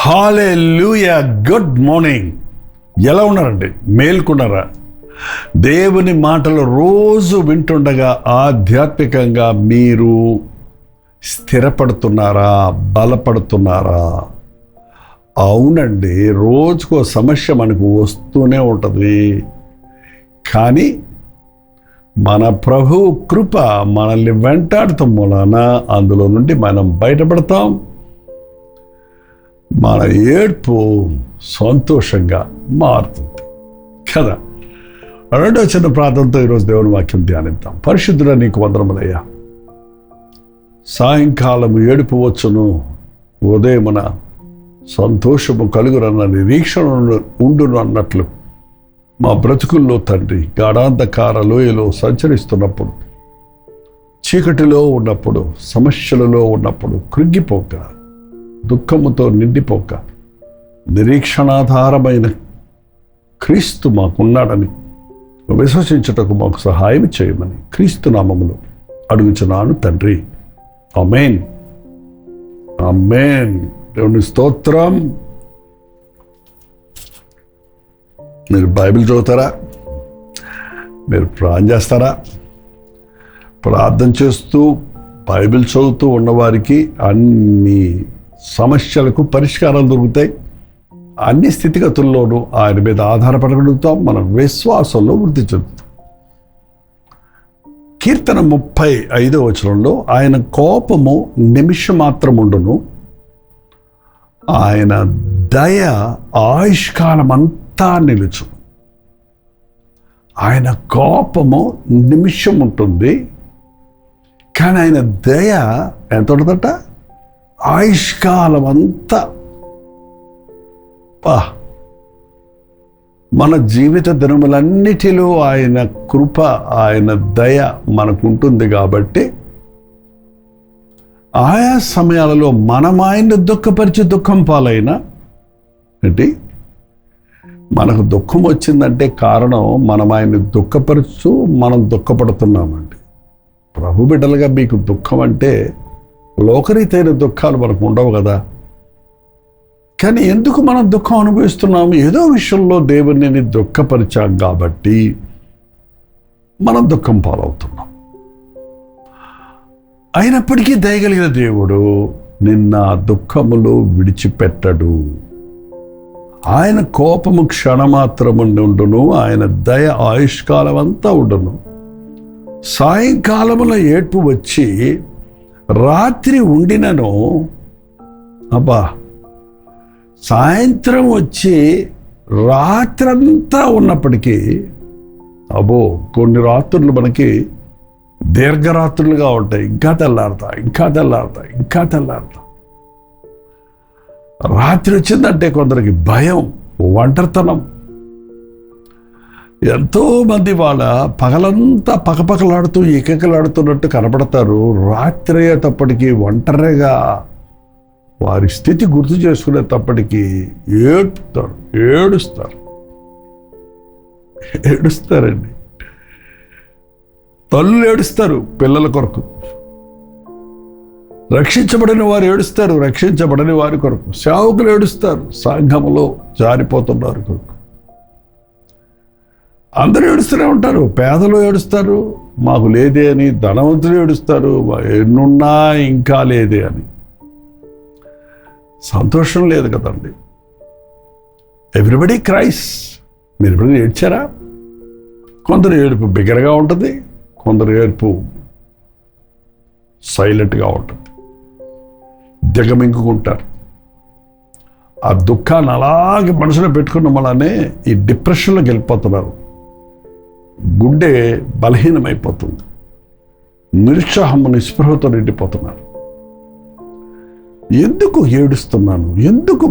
హల్లెలూయా. Good morning. ఎలా ఉన్నారండి? మేల్కొన్నారా? దేవుని మాటలు రోజు వింటుండగా ఆధ్యాత్మికంగా మీరు స్థిరపడుతున్నారా? బలపడుతున్నారా? అవునండి, రోజుకో సమస్య మనకు వస్తూనే ఉంటుంది. కానీ మన ప్రభు కృప మనల్ని వెంటాడటం మూలాన అందులో నుండి మనం బయటపడతాం. మన ఏడ్పు సంతోషంగా మారుతుంది కదా. రెండో చిన్న ప్రార్థనతో ఈరోజు దేవుని వాక్యం ధ్యానిద్దాం. పరిశుద్ధుడా, నీకు వందనములయ్యా. సాయంకాలం ఏడుపు వచ్చును, ఉదయమున సంతోషము కలుగురన్న నిరీక్షణ ఉండును అన్నట్లు మా బ్రతుకుల్లో తండ్రి, గాఢాంధకార లోయలో సంచరిస్తున్నప్పుడు, చీకటిలో ఉన్నప్పుడు, సమస్యలలో ఉన్నప్పుడు కృంగిపోక, దుఃఖముతో నిండిపోక, నిరీక్షణాధారమైన క్రీస్తు మాకున్నాడని విశ్వసించుటకు మాకు సహాయం చేయమని క్రీస్తు నామములో అడుగుచున్నాను తండ్రి. ఆమేన్, ఆమేన్. దేవుని స్తోత్రం. మీరు బైబిల్ చదువుతారా? మీరు ప్రార్థన చేస్తారా? ప్రార్థన చేస్తూ బైబిల్ చదువుతూ ఉన్నవారికి అన్ని సమస్యలకు పరిష్కారాలు దొరుకుతాయి. అన్ని స్థితిగతుల్లోనూ ఆయన మీద ఆధారపడగలుగుతాం. మనం విశ్వాసంలో వృద్ధి చెందుతాం. కీర్తన 35వ వచనంలో ఆయన కోపము నిమిషం మాత్రం ఉండును, ఆయన దయ ఆయుష్కాలమంతా నిలుచు. ఆయన కోపము నిమిషం ఉంటుంది, కానీ ఆయన దయ ఎంత ఉంటుందట? ఆయుష్కాలం అంతా. మన జీవిత దినములన్నిటిలో ఆయన కృప, ఆయన దయ మనకుంటుంది. కాబట్టి ఆయా సమయాలలో మనం ఆయన్ని దుఃఖపరిచి దుఃఖం పాలైనా ఏంటి, మనకు దుఃఖం వచ్చిందంటే కారణం మనం ఆయన్ని దుఃఖపరుచు మనం దుఃఖపడుతున్నామండి. ప్రభు బిడ్డలుగా మీకు దుఃఖం అంటే లోకరీతైన దుఃఖాలు మనకు ఉండవు కదా. కానీ ఎందుకు మనం దుఃఖం అనుభవిస్తున్నాము? ఏదో విషయంలో దేవుడిని దుఃఖపరిచాం కాబట్టి మనం దుఃఖం పాలవుతున్నాం. అయినప్పటికీ దయగలిగిన దేవుడు నిన్న దుఃఖములో విడిచిపెట్టడు. ఆయన కోపము క్షణమాత్రము ఉండును, ఆయన దయ ఆయుష్కాలం అంతా ఉండును. సాయంకాలమున ఏడ్పు వచ్చి రాత్రి ఉండినను, అబ్బా, సాయంత్రం వచ్చి రాత్రంతా ఉన్నప్పటికీ, అబ్బో, కొన్ని రాత్రులు మనకి దీర్ఘరాత్రులుగా ఉంటాయి. ఇంకా తెల్లారుతా, ఇంకా తెల్లారుతా, ఇంకా తెల్లారుతా. రాత్రి వచ్చిందంటే కొందరికి భయం, ఒంటరితనం. ఎంతోమంది వాళ్ళ పగలంతా పకపకలాడుతూ ఏకకలాడుతున్నట్టు కనపడతారు. రాత్రి అయ్యేటప్పటికీ ఒంటరిగా వారి స్థితి గుర్తు చేసుకునేటప్పటికీ ఏడుస్తారండి. తల్లులు ఏడుస్తారు పిల్లల కొరకు, రక్షించబడిన వారు ఏడుస్తారు రక్షించబడని వారి కొరకు, సేవకులు ఏడుస్తారు సంఘములో జారిపోతున్నారు కొరకు. అందరూ ఏడుస్తూనే ఉంటారు. పేదలు ఏడుస్తారు, మాకు లేదే అని. ధనవంతులు ఏడుస్తారు, ఎన్నున్నా ఇంకా లేదే అని. సంతోషం లేదు కదండి. ఎవ్రీబడి క్రైస్. మీరు ఎప్పుడైనా ఏడ్చారా? కొందరు ఏడుపు బిగ్గరగా ఉంటుంది, కొందరు ఏడుపు సైలెంట్గా ఉంటుంది, దిగమింగుకుంటారు. ఆ దుఃఖాన్ని అలాగే మనసులో పెట్టుకున్న వల్లనే ఈ డిప్రెషన్లోకి వెళ్ళిపోతున్నారు. గుండె బలహీనమైపోతుంది, నిరుత్సాహము నిస్పృహతో నిండిపోతున్నారు. ఎందుకు ఏడుస్తున్నాను, ఎందుకు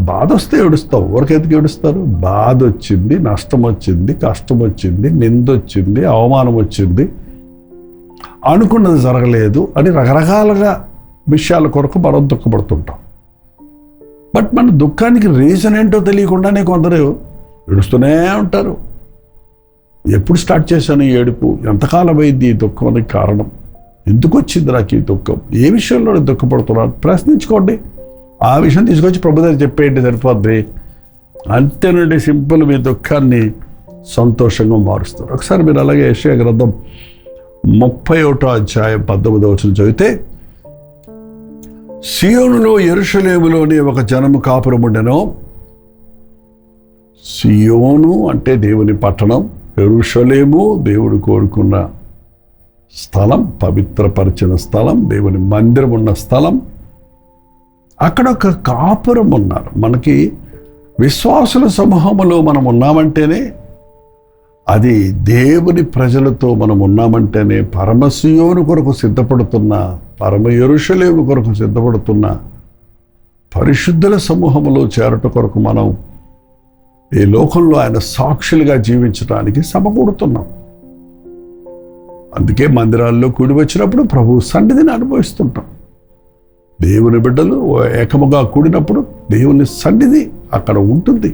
బాధ వస్తే ఏడుస్తావు. ఎవరికెందుకు ఏడుస్తారు? బాధ వచ్చింది, నష్టం వచ్చింది, కష్టం వచ్చింది, నింద వచ్చింది, అవమానం వచ్చింది, అనుకున్నది జరగలేదు అని రకరకాలుగా విషయాల కొరకు మనం దుఃఖపడుతుంటాం. బట్ మన దుఃఖానికి రీజన్ ఏంటో తెలియకుండానే కొందరు ఏడుస్తూనే ఉంటారు. ఎప్పుడు స్టార్ట్ చేశాను ఈ ఏడుపు, ఎంతకాలం అయింది ఈ దుఃఖం అనే కారణం, ఎందుకు వచ్చింది నాకు ఈ దుఃఖం, ఏ విషయంలో దుఃఖపడుతున్నాను ప్రశ్నించుకోండి. ఆ విషయం తీసుకొచ్చి ప్రభు దగ్గర చెప్పేయండి, సరిపోద్ది. అంతేనండి, సింపుల్. మీ దుఃఖాన్ని సంతోషంగా మారుస్తారు. ఒకసారి మీరు అలాగే యెషయా గ్రంథం 31వ అధ్యాయం 19వ వచనం చదివితే, సియోనులో యెరూషలేములోని ఒక జనము కాపురముండెను. సియోను అంటే దేవుని పట్టణం, యెరూషలేము దేవుడు కోరుకున్న స్థలం, పవిత్రపరిచిన స్థలం, దేవుని మందిరం ఉన్న స్థలం. అక్కడ ఒక కాపురం ఉన్నారు. మనకి విశ్వాసుల సమూహములో మనం ఉన్నామంటేనే, అది దేవుని ప్రజలతో మనం ఉన్నామంటేనే, పరమసియోను కొరకు సిద్ధపడుతున్న, పరమ యెరూషలేము కొరకు సిద్ధపడుతున్న పరిశుద్ధుల సమూహములో చేరట కొరకు మనం ఈ లోకంలో ఆయన సాక్షులుగా జీవించడానికి సమకూడుతున్నాం. అందుకే మందిరాల్లో కూడి వచ్చినప్పుడు ప్రభు సన్నిధిని అనుభవిస్తుంటాం. దేవుని బిడ్డలు ఏకముగా కూడినప్పుడు దేవుని సన్నిధి అక్కడ ఉంటుంది.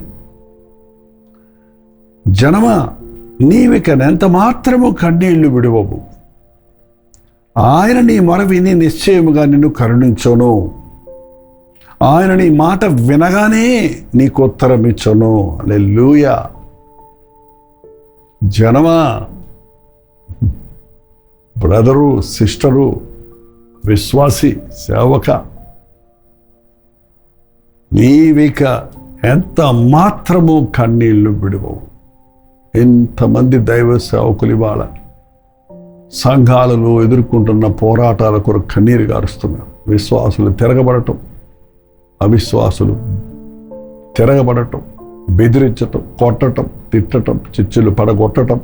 జనమా, నీవిక ఎంత మాత్రము కన్నీళ్లు విడువవు, ఆయన నీ మొర విని నిశ్చయముగా నిన్ను కరుణించును, ఆయన నీ మాట వినగానే నీకు ఉత్తరం ఇచ్చును. హల్లెలూయా. జనమా, బ్రదరు, సిస్టరు, విశ్వాసి, సేవక, నీవిక ఎంత మాత్రము కన్నీళ్లు విడువవు. ఎంతమంది దైవ సేవకులు ఇవాళ సంఘాలలో ఎదుర్కొంటున్న పోరాటాల కొరకు కన్నీరు గారుస్తున్నారు. విశ్వాసులు తిరగబడటం, అవిశ్వాసులు తిరగబడటం, బెదిరించటం, కొట్టటం, తిట్టటం, చిచ్చులు పడగొట్టటం,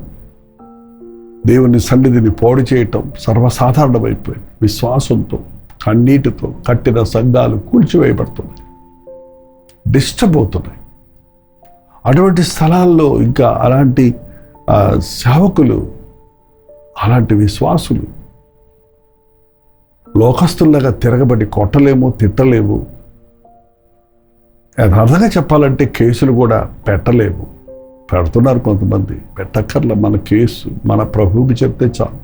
దేవుని సన్నిధిని పాడు చేయటం సర్వసాధారణమైపోయింది. విశ్వాసంతో, కన్నీటితో కట్టిన సంఘాలు కూల్చివేయబడుతున్నాయి, డిస్టర్బ్ అవుతున్నాయి. అటువంటి స్థలాల్లో ఇంకా అలాంటి సేవకులు, అలాంటి విశ్వాసులు లోకస్తుల్లాగా తిరగబడి కొట్టలేము, తిట్టలేము. యథార్థంగా చెప్పాలంటే కేసులు కూడా పెట్టలేము. పెడుతున్నారు కొంతమంది. పెట్టక్కర్ల, మన కేసు మన ప్రభువుకి చెప్తే చాలు.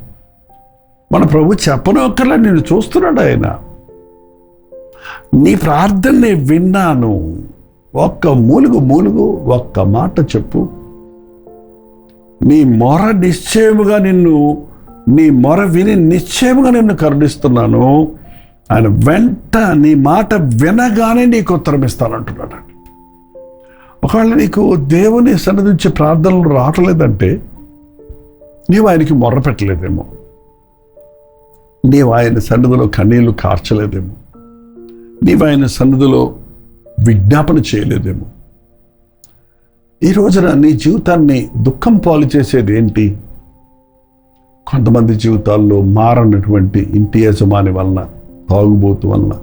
మన ప్రభు చెప్పనక్కర్లా, నేను చూస్తున్నాడు ఆయన. నీ ప్రార్థనని విన్నాను, ఒక్క మూలుగు ఒక్క మాట చెప్పు, నీ మొర నిశ్చయముగా నీ మొర విని నిశ్చయముగా నిన్ను కరుణిస్తున్నాను. ఆయన వెంట నీ మాట వినగానే నీకు ఉత్తరం ఇస్తానంటున్నాడు. ఒకవేళ నీకు దేవుని సన్నిధి నుంచి ప్రార్థనలు రావట్లేదంటే నీవు ఆయనకి మొర్ర పెట్టలేదేమో, నీవు ఆయన సన్నిధిలో కన్నీళ్లు కార్చలేదేమో, నీవు ఆయన సన్నిధిలో విజ్ఞాపన చేయలేదేమో. ఈ రోజున నీ జీవితాన్ని దుఃఖం పాలు చేసేది ఏంటి? కొంతమంది జీవితాల్లో మారనటువంటి ఇంటి యజమాని వలన, తాగుబోతు వలన,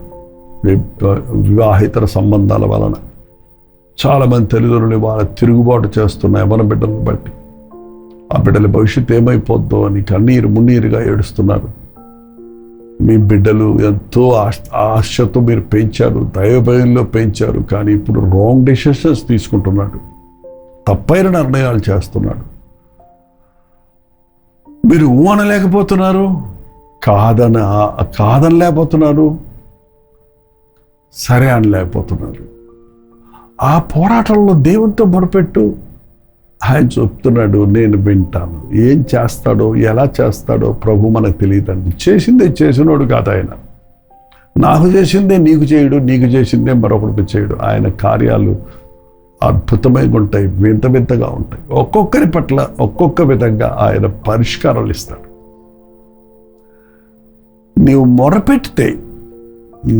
వివాహేతర సంబంధాల వలన చాలామంది తల్లిదండ్రులు వాళ్ళ తిరుగుబాటు చేస్తున్న యవ్వన బిడ్డలను బట్టి ఆ బిడ్డల భవిష్యత్తు ఏమైపోద్దో అని కన్నీరు మున్నీరుగా ఏడుస్తున్నారు. మీ బిడ్డలు ఎంతో ఆశతో మీరు పెంచారు, దైవభయంలో పెంచారు, కానీ ఇప్పుడు రాంగ్ డెసిషన్స్ తీసుకుంటున్నాడు, తప్పైన నిర్ణయాలు చేస్తున్నాడు. మీరు అనలేకపోతున్నారు, కాదనలేకపోతున్నారు, సరే అనలేకపోతున్నారు. ఆ పోరాటంలో దేవునితో మొరపెట్టు. ఆయన చెప్తున్నాడు, నేను వింటాను. ఏం చేస్తాడో, ఎలా చేస్తాడో ప్రభు మనకు తెలియదండి. చేసిందే చేసినోడు కాదు ఆయన. నాకు చేసిందే నీకు చేయడు, నీకు చేసిందే మరొకరికి చేయడు. ఆయన కార్యాలు అద్భుతమైనవి ఉంటాయి, వింత వింతగా ఉంటాయి. ఒక్కొక్కరి పట్ల ఒక్కొక్క విధంగా ఆయన పరిష్కారాలు ఇస్తాడు. నీవు మొరపెడితే,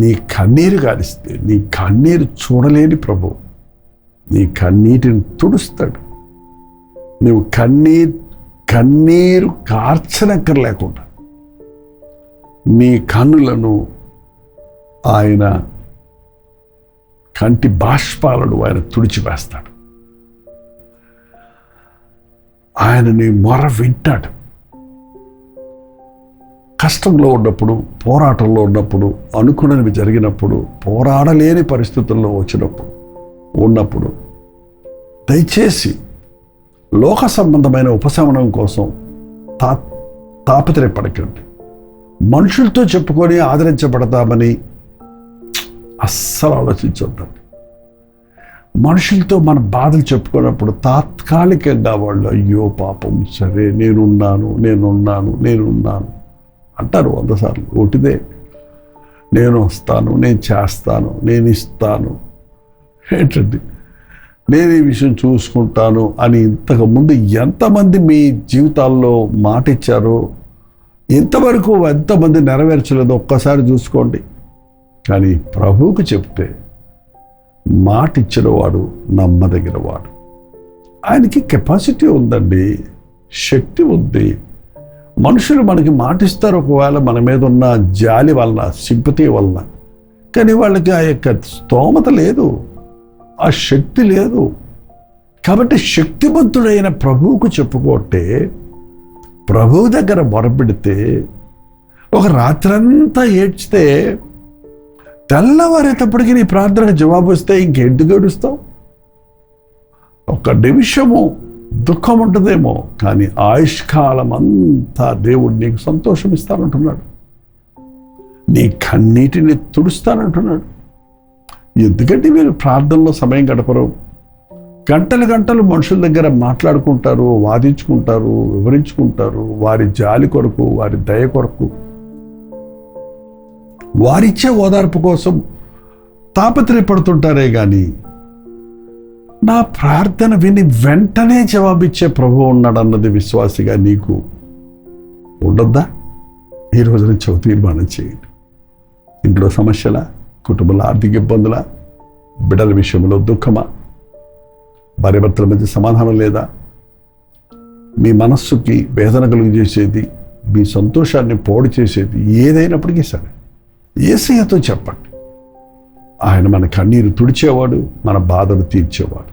నీ కన్నీరు గారిస్తే, నీ కన్నీరు చూడలేని ప్రభు నీ కన్నీటిని తుడుస్తాడు. నువ్వు కన్నీరు కార్చనక్కర్లేకుండా నీ కన్నులను ఆయన కంటి బాష్పాలను ఆయన తుడిచివేస్తాడు. ఆయన నీ మొర వింటాడు. కష్టంలో ఉన్నప్పుడు, పోరాటంలో ఉన్నప్పుడు, అనుకున్నవి జరిగినప్పుడు, పోరాడలేని పరిస్థితుల్లో ఉన్నప్పుడు దయచేసి లోక సంబంధమైన ఉపశమనం కోసం తాపత్రయపడకండి. మనుషులతో చెప్పుకొని ఆదరించబడతామని అస్సలు ఆలోచించొద్దండి. మనుషులతో మన బాధలు చెప్పుకున్నప్పుడు తాత్కాలికంగా వాళ్ళు అయ్యో పాపం, సరే నేనున్నాను అంటారు 100 సార్లు. ఒకటిదే, నేను వస్తాను, నేను చేస్తాను, నేను ఇస్తాను, ఏంటండి నేను ఈ విషయం చూసుకుంటాను అని ఇంతకుముందు ఎంతమంది మీ జీవితాల్లో మాట ఇచ్చారో, ఇంతవరకు ఎంతమంది నెరవేర్చలేదో ఒక్కసారి చూసుకోండి. కానీ ప్రభువుకు చెప్తే మాట ఇచ్చిన వాడు నమ్మదగిన వాడు. ఆయనకి కెపాసిటీ ఉందండి, శక్తి ఉంది. మనుషులు మనకి మాటిస్తారు ఒకవేళ మన మీద ఉన్న జాలి వలన, సింపతి వలన. కానీ వాళ్ళకి ఆ యొక్క స్తోమత లేదు, ఆ శక్తి లేదు. కాబట్టి శక్తివంతుడైన ప్రభువుకు చెప్పుకుంటే, ప్రభువు దగ్గర మొరపెడితే, ఒక రాత్రంతా ఏడ్చితే తెల్లవారేటప్పటికి నీ ప్రార్థనకు జవాబు వస్తే ఇంకెందుకు ఏడుస్తావు? ఒక నిమిషము దుఃఖం ఉంటుందేమో, కానీ ఆయుష్కాలం అంతా దేవుడు నీకు సంతోషం ఇస్తానంటున్నాడు. నీ కన్నీటిని తుడుస్తానంటున్నాడు. ఎందుకంటే మీరు ప్రార్థనలో సమయం గడపరు. గంటలు మనుషుల దగ్గర మాట్లాడుకుంటారు, వాదించుకుంటారు, వివరించుకుంటారు, వారి జాలి కొరకు, వారి దయ కొరకు, వారిచ్చే ఓదార్పు కోసం తాపత్రయపడుతుంటారే కానీ నా ప్రార్థన విని వెంటనే జవాబిచ్చే ప్రభువు ఉన్నాడన్నది విశ్వాసిగా నీకు ఉండొద్దా? ఈ రోజు నుంచి ఒక తీర్మానం చేయండి. ఇంట్లో సమస్యల, కుటుంబంలో ఆర్థిక ఇబ్బందుల, బిడ్డల విషయంలో దుఃఖమా, భార్యాభర్తల మధ్య సమాధానం లేదా, మీ మనస్సుకి వేదన కలుగు చేసేది, మీ సంతోషాన్ని పోడు చేసేది ఏదైనప్పటికీ సరే యేసయ్యతో చెప్పండి. ఆయన మన కన్నీరు తుడిచేవాడు, మన బాధను తీర్చేవాడు.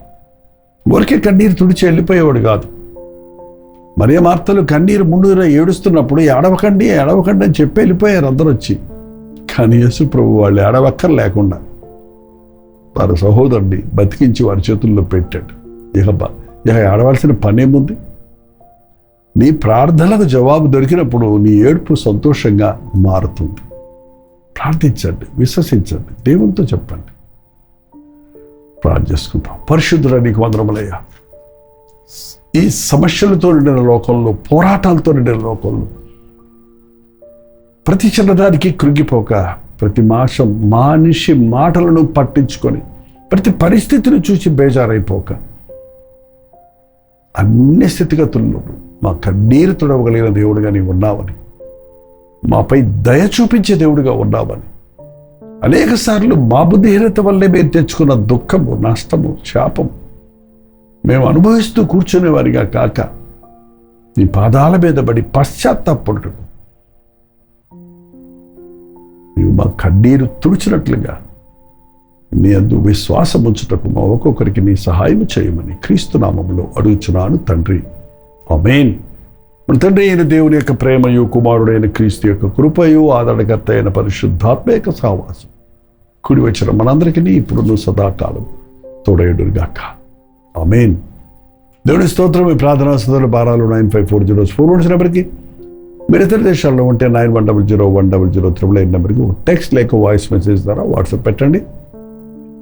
ఊరికే కన్నీరు తుడిచి వెళ్ళిపోయేవాడు కాదు. మరియ మార్తలు కన్నీరు ముందుగా ఏడుస్తున్నప్పుడు ఏడవకండి అని చెప్పి వెళ్ళిపోయారు అందరూ వచ్చి. కానీ యేసు ప్రభు వాళ్ళు ఏడవక్కర్ లేకుండా వారి సహోదరుడిని బతికించి వారి చేతుల్లో పెట్టాడు. ఇక ఏడవలసిన పనేముంది? నీ ప్రార్థనలకు జవాబు దొరికినప్పుడు నీ ఏడుపు సంతోషంగా మారుతుంది. ప్రార్థించండి, విశ్వసించండి, దేవునితో చెప్పండి. ప్రార్థన చేసుకుంటాం. పరిశుద్ధుడా, నీకు వందనములయ్యా. ఈ సమస్యలతో నిండిన లోకంలో, పోరాటాలతో నిండిన లోకంలో ప్రతి చిన్నదానికి కృంగిపోక, ప్రతి మనిషి మాటలను పట్టించుకొని, ప్రతి పరిస్థితిని చూసి బేజారైపోక, అన్ని స్థితిగతుల్లో మా కన్నీరు తుడవగలిగిన దేవుడిగా నీవు ఉన్నావని, మాపై దయ చూపించే దేవుడిగా ఉన్నావని, అనేక సార్లు మా బుద్ధిహీనత వల్లే మేము తెచ్చుకున్న దుఃఖము, నష్టము, శాపము మేము అనుభవిస్తూ కూర్చునే వారిగా కాక, నీ పాదాల మీద పడి పశ్చాత్తాపడు నీవు మా కన్నీరు తుడిచినట్లుగా నీ అందు విశ్వాసం ఉంచుటకు మా ఒక్కొక్కరికి నీ సహాయం చేయమని క్రీస్తు నామములో అడుగుచున్నాను తండ్రి. ఆమేన్. మన తండ్రి అయిన దేవుని యొక్క ప్రేమయు, కుమారుడైన క్రీస్తు యొక్క కృపయు, ఆదరణకర్త అయిన పరిశుద్ధాత్మ యొక్క సహవాసం కుడి వచ్చిన మనందరికీ ఇప్పుడు సదాకాలం తోడయుడుగాక. ఆమేన్. దేవుని స్తోత్రం. మీ ప్రార్థనా సదరుల భారాలు 9540 నెంబర్కి, మీరు ఇతర దేశాల్లో ఉంటే 9100101038 నెంబర్కి టెక్స్ట్ లేక వాయిస్ మెసేజ్ ద్వారా వాట్సాప్ పెట్టండి.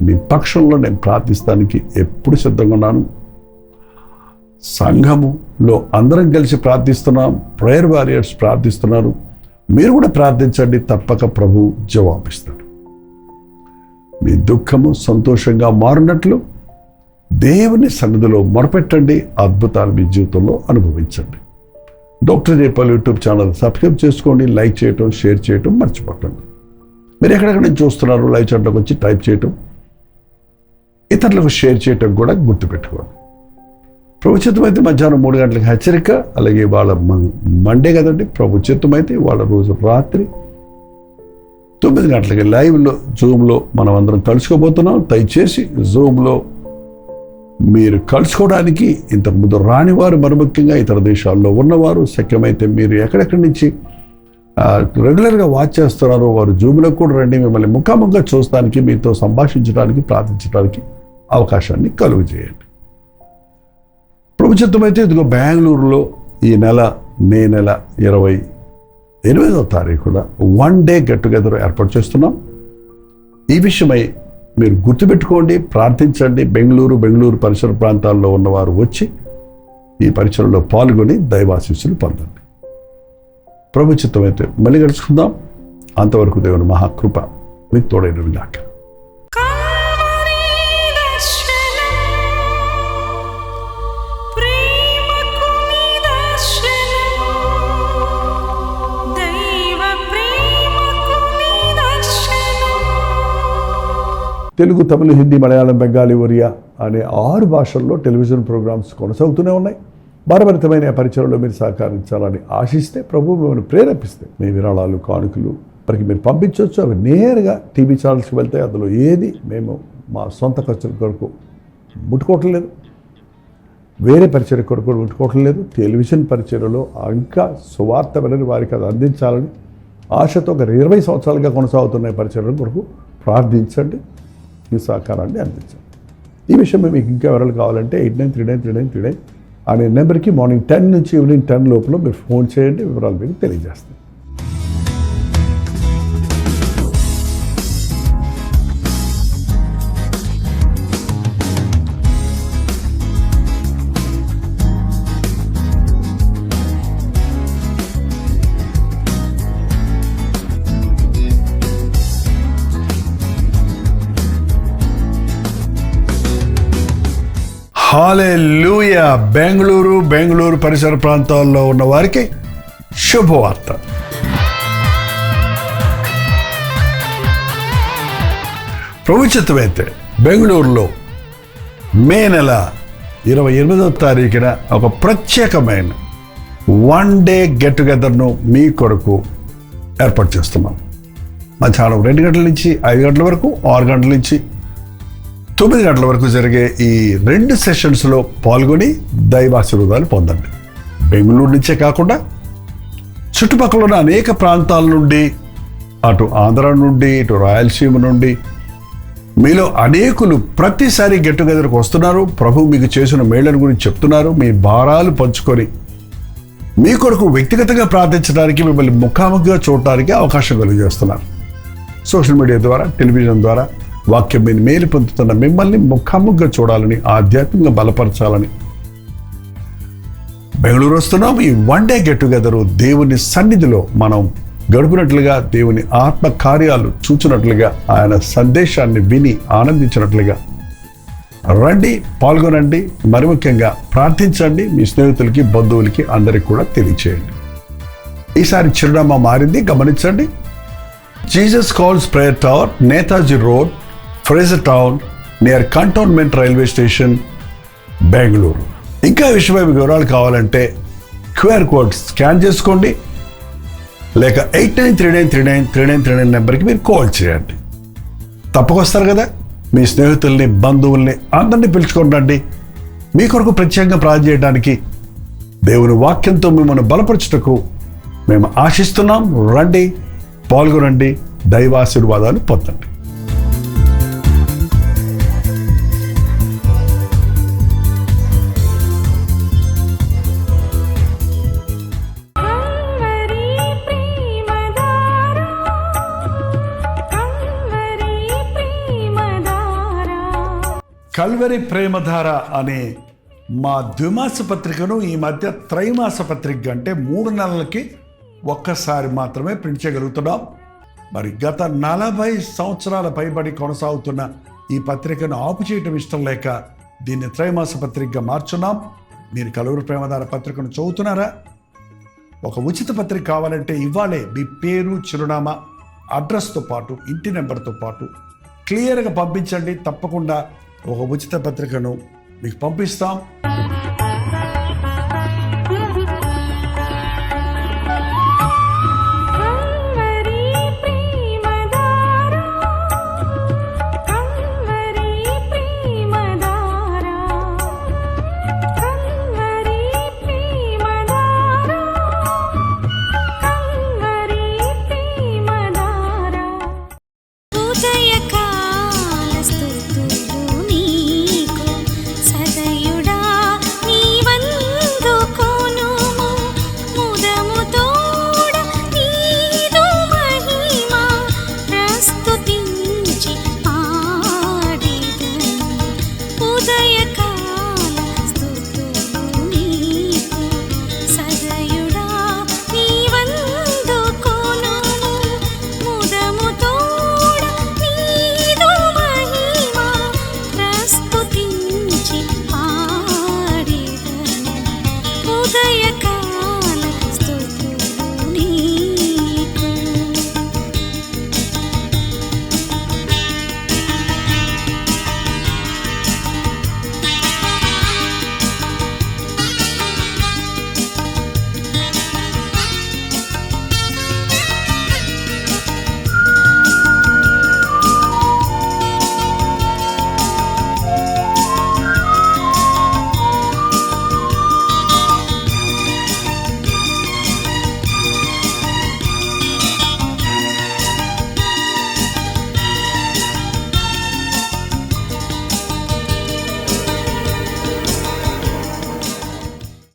మీ పక్షంలో నేను ప్రార్థిస్తానికి ఎప్పుడు సిద్ధంగా ఉన్నాను. సంఘములో అందరం కలిసి ప్రార్థిస్తున్నాం. ప్రేయర్ వారియర్స్ ప్రార్థిస్తున్నారు. మీరు కూడా ప్రార్థించండి, తప్పక ప్రభు జవాబిస్తాడు. మీ దుఃఖము సంతోషంగా మారినట్లు దేవుని సన్నిధిలో మొరపెట్టండి. అద్భుతాలు మీ జీవితంలో అనుభవించండి. Doctor Jayapal YouTube channel subscribe చేసుకోండి. లైక్ చేయటం, షేర్ చేయటం మర్చిపోకండి. మీరు ఎక్కడెక్కడ నుంచి చూస్తున్నారు, లైవ్ చాట్లోకి వచ్చి టైప్ చేయటం, ఇతరులకు షేర్ చేయటం కూడా గుర్తుపెట్టుకోండి. ప్రభు చిత్తమైతే మధ్యాహ్నం 3 గంటలకు హెచ్చరిక, అలాగే వాళ్ళ మండే కదండి. ప్రభు చిత్తమైతే వాళ్ళ రోజు రాత్రి 9 గంటలకి లైవ్లో జూమ్లో మనం అందరం కలుసుకోబోతున్నాం. దయచేసి జూమ్లో మీరు కలుసుకోవడానికి ఇంతకుముందు రానివారు, మరి ముఖ్యంగా ఇతర దేశాల్లో ఉన్నవారు, శక్యమైతే మీరు ఎక్కడెక్కడి నుంచి రెగ్యులర్గా వాచ్ చేస్తున్నారో వారు జూమ్లో కూడా రండి. మిమ్మల్ని ముఖాముఖంగా చూస్తానికి, మీతో సంభాషించడానికి, ప్రార్థించడానికి అవకాశాన్ని కలుగు చేయండి. ప్రభుత్వమైతే ఇదిగో బెంగళూరులో ఈ నెల మే నెల 28వ తారీఖున 1 డే గెట్ టుగెదర్ ఏర్పాటు చేస్తున్నాం. ఈ విషయమై మీరు గుర్తుపెట్టుకోండి, ప్రార్థించండి. బెంగళూరు పరిసర ప్రాంతాల్లో ఉన్నవారు వచ్చి ఈ పరిచయంలో పాల్గొని దైవాశీస్సులు పొందండి. ప్రభుత్వమైతే మళ్ళీ గడుచుకుందాం. అంతవరకు దేవుని మహాకృప మీకు తోడైన గాక. తెలుగు, తమిళ, హిందీ, మలయాళం, బెంగాలీ, ఒరియా అనే 6 భాషల్లో టెలివిజన్ ప్రోగ్రామ్స్ కొనసాగుతూనే ఉన్నాయి. భారభరితమైన పరిచయంలో మీరు సహకరించాలని ఆశిస్తే, ప్రభు మిమ్మల్ని ప్రేరేపిస్తే మీ విరాళాలు, కానుకలు వారికి మీరు పంపించవచ్చు. అవి నేరుగా టీవీ ఛానల్స్కి వెళ్తే అందులో ఏది మేము మా సొంత ఖర్చుల కొరకు ముట్టుకోవటం లేదు, వేరే పరిచయ కొరకు ముట్టుకోవటం లేదు. టెలివిజన్ పరిచయలో ఇంకా సువార్త వినని వారికి అది అందించాలని ఆశతో ఒక 20 సంవత్సరాలుగా కొనసాగుతున్న పరిచయం కొరకు ప్రార్థించండి, మీ సహకారాన్ని అందించండి. ఈ విషయం మీకు ఇంకా వివరాలు కావాలంటే 89393939 అనే నెంబర్కి మార్నింగ్ 10 నుంచి ఈవినింగ్ 10 లోపల మీరు ఫోన్ చేయండి, వివరాలు మీకు తెలియజేస్తాం. హల్లెలూయా. బెంగళూరు పరిసర ప్రాంతాల్లో ఉన్న వారికి శుభవార్త. ప్రభుత్వమైతే బెంగళూరులో మే నెల 28వ తారీఖున ఒక ప్రత్యేకమైన 1 డే గెట్ టుగెదర్ను మీ కొరకు ఏర్పాటు చేస్తున్నాం. మధ్యాహ్నం 2 గంటల నుంచి 5 గంటల వరకు, 6 గంటల నుంచి 9 గంటల వరకు జరిగే ఈ 2 సెషన్స్లో పాల్గొని దైవాశీర్వాదాలు పొందండి. బెంగళూరు నుంచే కాకుండా చుట్టుపక్కల ఉన్న అనేక ప్రాంతాల నుండి, అటు ఆంధ్ర నుండి, ఇటు రాయలసీమ నుండి మీలో అనేకులు ప్రతిసారి గెట్ టుగెదర్కి వస్తున్నారు. ప్రభు మీకు చేసిన మేళ్లను గురించి చెప్తున్నారు. మీ భారాలు పంచుకొని మీ కొరకు వ్యక్తిగతంగా ప్రార్థించడానికి, మిమ్మల్ని ముఖాముఖిగా చూడటానికి అవకాశం కలిగజేస్తున్నారు. సోషల్ మీడియా ద్వారా, టెలివిజన్ ద్వారా వాక్యం మీద మేలు పొందుతున్న మిమ్మల్ని ముఖాముఖిగా చూడాలని, ఆధ్యాత్మికంగా బలపరచాలని బెంగళూరు వస్తున్నాం. ఈ 1 డే గెట్ టుగెదర్ దేవుని సన్నిధిలో మనం గడుపునట్లుగా, దేవుని ఆత్మ కార్యాలు చూచినట్లుగా, ఆయన సందేశాన్ని విని ఆనందించినట్లుగా రండి, పాల్గొనండి. మరి ముఖ్యంగా ప్రార్థించండి. మీ స్నేహితులకి, బంధువులకి అందరికి కూడా తెలియచేయండి. ఈసారి చిరునామా మారింది, గమనించండి. Jesus calls prayer tower, Netaji road, Frazer town, near cantonment railway station, Bengaluru. ఇంకా విషయమై వివరాలు కావాలంటే QR కోడ్ స్కాన్ చేసుకోండి, లేక 8939393939 నెంబర్కి మీరు కాల్ చేయండి. తప్పకొస్తారు కదా. మీ స్నేహితుల్ని, బంధువుల్ని అందరినీ పిలుచుకోండి. మీ కొరకు ప్రత్యేకంగా ప్రార్థన చేయడానికి, దేవుని వాక్యంతో మిమ్మల్ని బలపరచుటకు మేము ఆశిస్తున్నాం. రండి, పాల్గొనండి, దైవాశీర్వాదాలు పొందండి. కల్వరి ప్రేమధార అనే మా ద్విమాస పత్రికను ఈ మధ్య త్రైమాస పత్రిక అంటే 3 నెలలకి ఒక్కసారి మాత్రమే ప్రింట్ చేయగలుగుతున్నాం. మరి గత 40 సంవత్సరాల పైబడి కొనసాగుతున్న ఈ పత్రికను ఆపు చేయటం ఇష్టం లేక దీన్ని త్రైమాస పత్రికగా మార్చున్నాం. మీరు కల్వరి ప్రేమధార పత్రికను చదువుతున్నారా? ఒక ఉచిత పత్రిక కావాలంటే ఇవ్వాలే మీ పేరు, చిరునామా, అడ్రస్తో పాటు, ఇంటి నెంబర్తో పాటు క్లియర్గా పంపించండి. తప్పకుండా ఒక ఉచిత పత్రికను మీకు పంపిస్తాం.